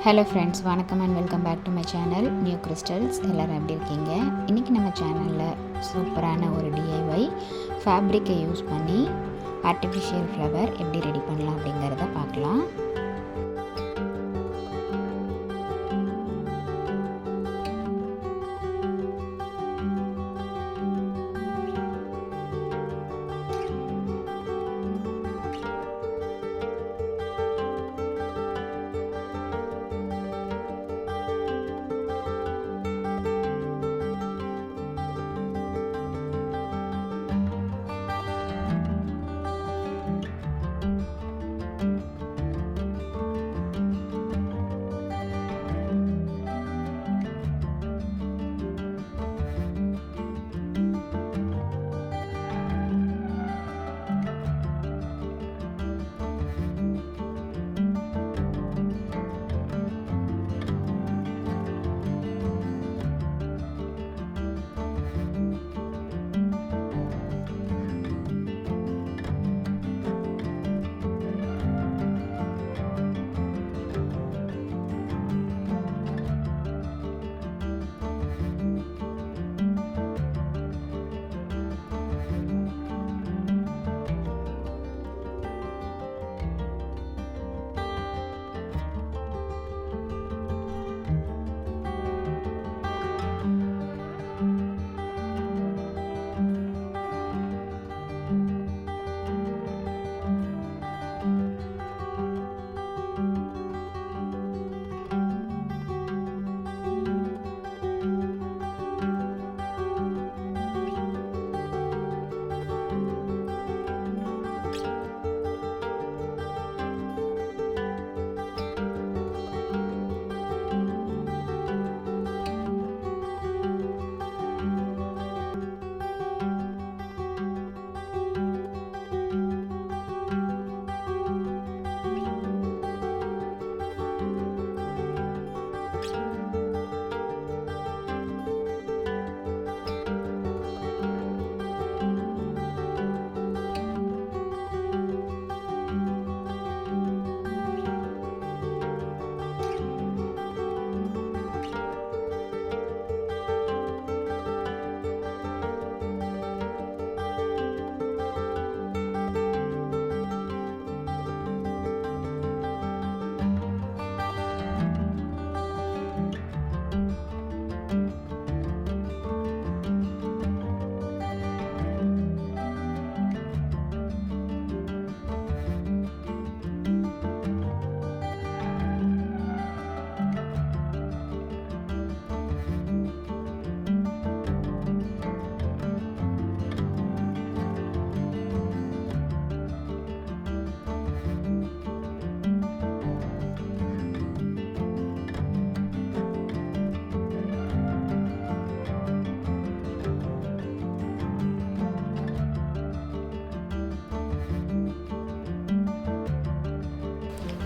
Hello friends, வணக்கம் and welcome back to my channel new crystals. எல்லோரும் எப்படி இருக்கீங்க? இன்றைக்கி நம்ம சேனலில் சூப்பரான ஒரு டிஐஒய் ஃபேப்ரிக்கை யூஸ் பண்ணி ஆர்டிஃபிஷியல் ஃப்ளவர் எப்படி ரெடி பண்ணலாம் அப்படிங்கிறத பார்க்கலாம்.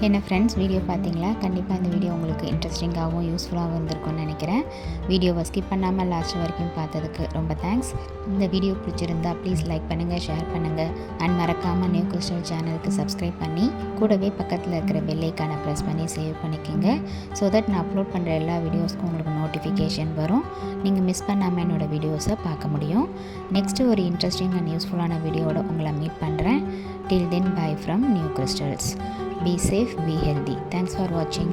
என்ன ஃப்ரெண்ட்ஸ், வீடியோ பார்த்தீங்களா? கண்டிப்பாக இந்த வீடியோ உங்களுக்கு இன்ட்ரெஸ்டிங்காகவும் யூஸ்ஃபுல்லாகவும் இருந்திருக்கும்னு நினைக்கிறேன். வீடியோவை ஸ்கிப் பண்ணாமல் லாஸ்ட் வரைக்கும் பார்த்ததுக்கு ரொம்ப தேங்க்ஸ். இந்த வீடியோ பிடிச்சிருந்தா ப்ளீஸ் லைக் பண்ணுங்கள், ஷேர் பண்ணுங்கள் அண்ட் மறக்காமல் நியூ கிறிஸ்டல் சேனலுக்கு சப்ஸ்கிரைப் பண்ணி கூடவே பக்கத்தில் இருக்கிற பெல் ஐக்கானை ப்ரெஸ் பண்ணி சேவ் பண்ணிக்கோங்க. ஸோ தட் நான் அப்லோட் பண்ணுற எல்லா வீடியோஸ்க்கும் உங்களுக்கு நோட்டிஃபிகேஷன் வரும். நீங்கள் மிஸ் பண்ணாமல் என்னோடய வீடியோஸை பார்க்க முடியும். நெக்ஸ்ட்டு ஒரு இன்ட்ரெஸ்டிங் அண்ட் யூஸ்ஃபுல்லான வீடியோவோட உங்களை மீட் பண்ணுறேன். Till then, bye from New Crystals. Be safe, be healthy. Thanks for watching.